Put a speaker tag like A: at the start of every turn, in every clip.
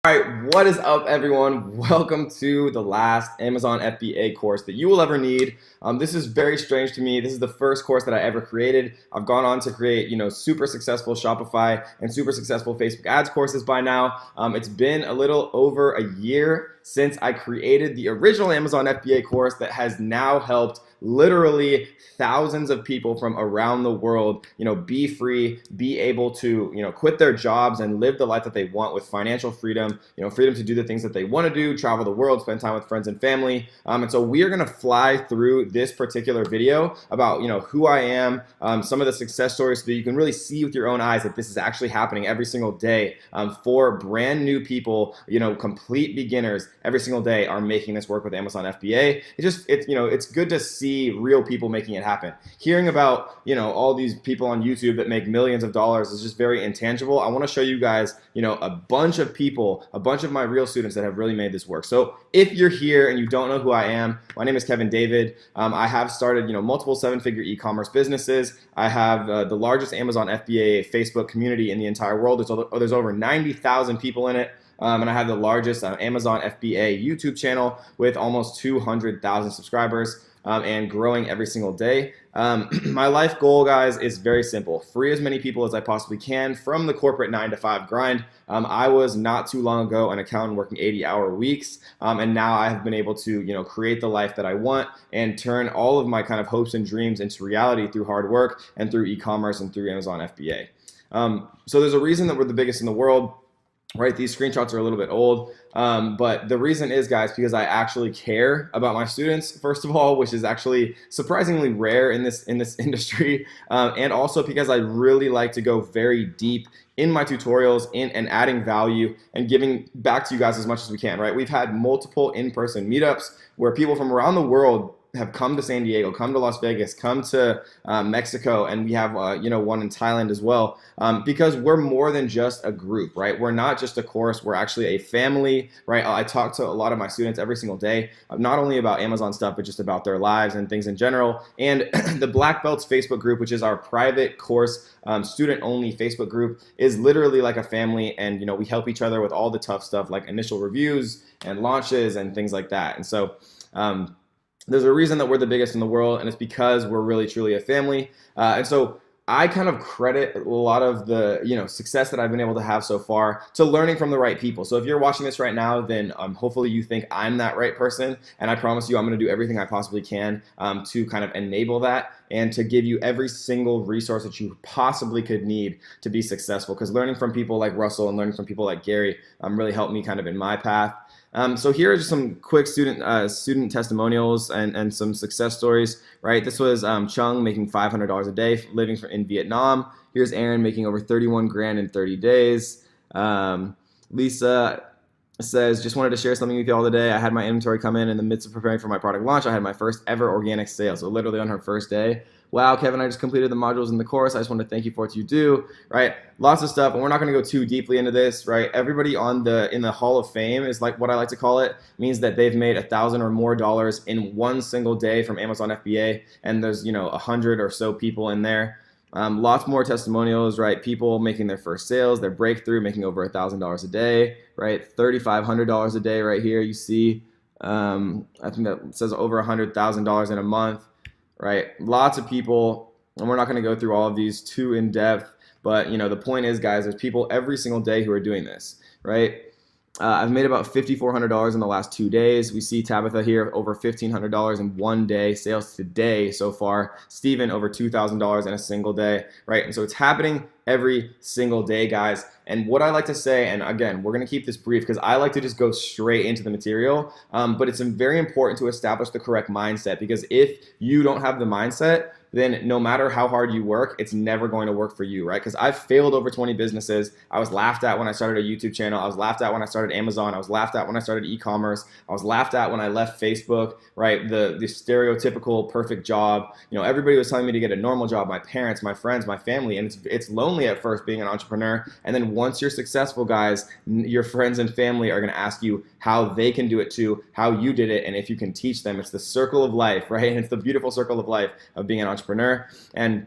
A: All right, what is up, everyone? Welcome to the last Amazon FBA course that you will ever need. This is very strange to me. This is the first course that I ever created. I've gone on to create, super successful Shopify and super successful Facebook ads courses by now. It's been a little over a year since I created the original Amazon FBA course that has now helped literally thousands of people from around the world, be free, be able to, quit their jobs and live the life that they want with financial freedom, freedom to do the things that they want to do, travel the world, spend time with friends and family. And so we are going to fly through this particular video about, who I am, some of the success stories so that you can really see with your own eyes that this is actually happening every single day for brand new people, complete beginners every single day are making this work with Amazon FBA. It's good to see real people making it happen. Hearing about, all these people on YouTube that make millions of dollars is just very intangible. I want to show you guys, a bunch of people, a bunch of my real students that have really made this work. So if you're here and you don't know who I am, my name is Kevin David. I have started, multiple seven-figure e-commerce businesses. I have the largest Amazon FBA Facebook community in the entire world. There's over 90,000 people in it. And I have the largest Amazon FBA YouTube channel with almost 200,000 subscribers. And growing every single day. My life goal, guys, is very simple. Free as many people as I possibly can from the corporate 9-to-5 grind. I was not too long ago an accountant working 80-hour weeks, and now I have been able to, create the life that I want and turn all of my kind of hopes and dreams into reality through hard work and through e-commerce and through Amazon FBA. So there's a reason that we're the biggest in the world. Right, these screenshots are a little bit old, but the reason is, guys, because I actually care about my students, first of all, which is actually surprisingly rare in this industry, and also because I really like to go very deep in my tutorials and adding value and giving back to you guys as much as we can. Right, we've had multiple in-person meetups where people from around the world have come to San Diego, come to Las Vegas, come to Mexico, and we have one in Thailand as well, because we're more than just a group, right? We're not just a course, we're actually a family, right? I talk to a lot of my students every single day, not only about Amazon stuff, but just about their lives and things in general. And the Black Belts Facebook group, which is our private course, student-only Facebook group, is literally like a family, and we help each other with all the tough stuff like initial reviews and launches and things like that. And so there's a reason that we're the biggest in the world, and it's because we're really truly a family. And so I kind of credit a lot of the success that I've been able to have so far to learning from the right people. So if you're watching this right now, then hopefully you think I'm that right person, and I promise you I'm going to do everything I possibly can to kind of enable that and to give you every single resource that you possibly could need to be successful. Because learning from people like Russell and learning from people like Gary really helped me kind of in my path. So here are just some quick student testimonials and some success stories, right? This was Chung making $500 a day living in Vietnam. Here's Aaron making over 31 grand in 30 days. Lisa says, just wanted to share something with you all today. I had my inventory come in the midst of preparing for my product launch. I had my first ever organic sale, so literally on her first day. Wow, Kevin, I just completed the modules in the course. I just want to thank you for what you do, right? Lots of stuff, and we're not going to go too deeply into this, right? Everybody in the Hall of Fame is like what I like to call it, means that they've made $1,000 or more in one single day from Amazon FBA, and there's 100 or so people in there. Lots more testimonials, right? People making their first sales, their breakthrough, making over $1,000 a day, right? $3,500 a day right here. You see, I think that says over $100,000 in a month, right? Lots of people, and we're not going to go through all of these too in depth, but the point is, guys, there's people every single day who are doing this, right? I've made about $5,400 in the last 2 days. We see Tabitha here over $1,500 in one day, sales today so far. Steven over $2,000 in a single day, right? And so it's happening every single day, guys. And what I like to say, and again, we're going to keep this brief because I like to just go straight into the material, but it's very important to establish the correct mindset, because if you don't have the mindset, then no matter how hard you work, it's never going to work for you, right? Because I've failed over 20 businesses. I was laughed at when I started a YouTube channel. I was laughed at when I started Amazon. I was laughed at when I started e-commerce. I was laughed at when I left Facebook, right? The stereotypical perfect job. Everybody was telling me to get a normal job, my parents, my friends, my family, and it's lonely at first being an entrepreneur. And then once you're successful, guys, your friends and family are going to ask you how they can do it too, how you did it, and if you can teach them. It's the circle of life, right? And it's the beautiful circle of life of being an entrepreneur. And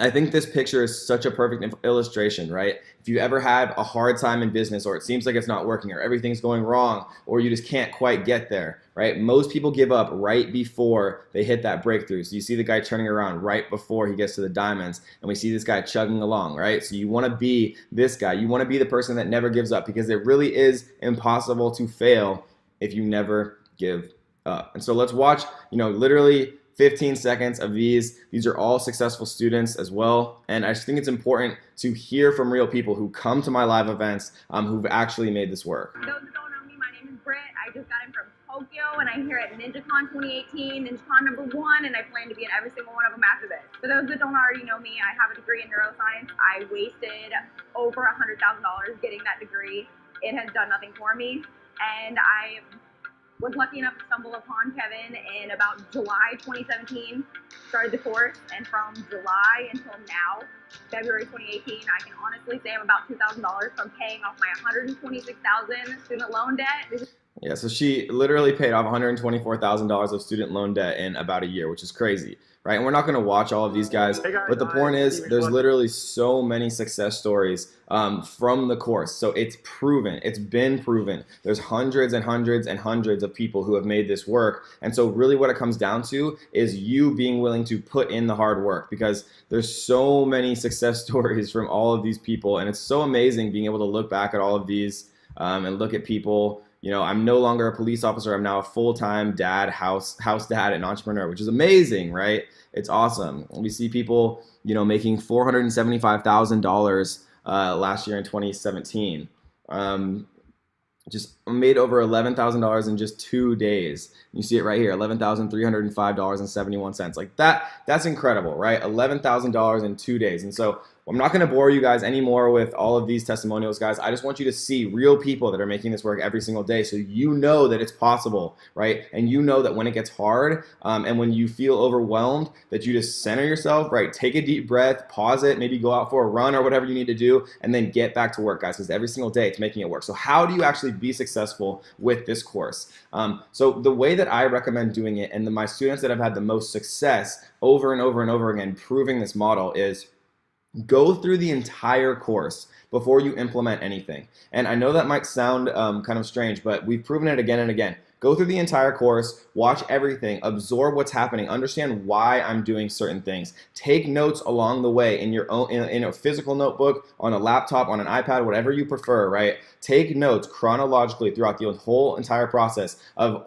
A: I think this picture is such a perfect illustration, right? If you ever had a hard time in business, or it seems like it's not working, or everything's going wrong, or you just can't quite get there, right? Most people give up right before they hit that breakthrough. So you see the guy turning around right before he gets to the diamonds, and we see this guy chugging along, right? So you want to be this guy. You want to be the person that never gives up, because it really is impossible to fail if you never give up. And so let's watch, literally 15 seconds of these. These are all successful students as well. And I just think it's important to hear from real people who come to my live events who've actually made this work.
B: Those who don't know me, my name is Britt. I just got in from Tokyo, and I'm here at NinjaCon 2018, NinjaCon #1, and I plan to be in every single one of them after this. For those that don't already know me, I have a degree in neuroscience. I wasted over $100,000 getting that degree. It has done nothing for me, and I was lucky enough to stumble upon Kevin in about July 2017, started the course, and from July until now, February 2018, I can honestly say I'm about $2,000 from paying off my $126,000 student loan debt.
A: Yeah, so she literally paid off $124,000 of student loan debt in about a year, which is crazy, right? And we're not going to watch all of these guys, but the point is there's literally so many success stories from the course. So it's proven, it's been proven. There's hundreds and hundreds and hundreds of people who have made this work. And so really what it comes down to is you being willing to put in the hard work, because there's so many success stories from all of these people. And it's so amazing being able to look back at all of these and look at people. I'm no longer a police officer. I'm now a full-time dad, house dad, and entrepreneur, which is amazing, right? It's awesome. We see people, making $475,000 last year in 2017. Just made over $11,000 in just 2 days. You see it right here, $11,305.71. Like that's incredible, right? $11,000 in 2 days. And so I'm not going to bore you guys anymore with all of these testimonials, guys. I just want you to see real people that are making this work every single day, so you know that it's possible, right? And you know that when it gets hard and when you feel overwhelmed, that you just center yourself, right? Take a deep breath, pause it, maybe go out for a run or whatever you need to do, and then get back to work, guys, because every single day it's making it work. So how do you actually be successful with this course? So the way that I recommend doing it, and my students that have had the most success over and over and over again proving this model, is go through the entire course before you implement anything. And I know that might sound kind of strange, but we've proven it again and again. Go through the entire course, watch everything, absorb what's happening, understand why I'm doing certain things. Take notes along the way in your own, in a physical notebook, on a laptop, on an iPad, whatever you prefer, right? Take notes chronologically throughout the whole entire process of,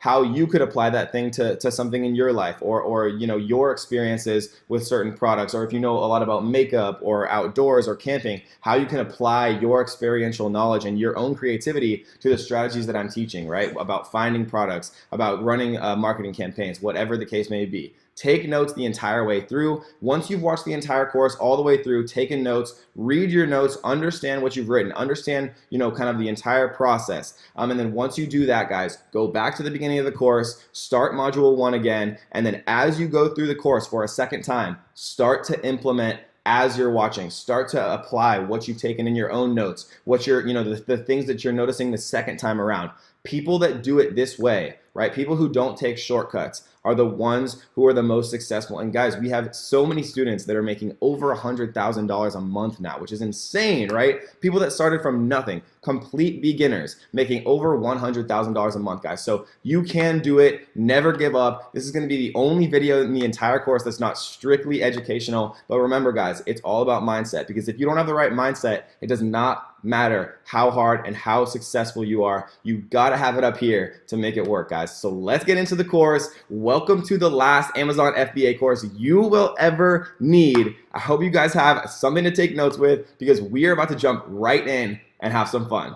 A: how you could apply that thing to something in your life, or your experiences with certain products, or if you know a lot about makeup or outdoors or camping, how you can apply your experiential knowledge and your own creativity to the strategies that I'm teaching, right? About finding products, about running marketing campaigns, whatever the case may be. Take notes the entire way through. Once you've watched the entire course all the way through, taken notes, read your notes, understand what you've written, understand, kind of the entire process. And then once you do that, guys, go back to the beginning of the course, start module 1 again, and then as you go through the course for a second time, start to implement as you're watching. Start to apply what you've taken in your own notes, what you're, the things that you're noticing the second time around. People that do it this way, right? People who don't take shortcuts are the ones who are the most successful. And guys, we have so many students that are making over $100,000 a month now, which is insane, right? People that started from nothing, complete beginners, making over $100,000 a month, guys. So you can do it. Never give up. This is going to be the only video in the entire course that's not strictly educational. But remember, guys, it's all about mindset, because if you don't have the right mindset, it does not matter how hard and how successful you are. You got to have it up here to make it work, guys. So let's get into the course. Welcome to the last Amazon FBA course you will ever need. I hope you guys have something to take notes with, because we are about to jump right in and have some fun.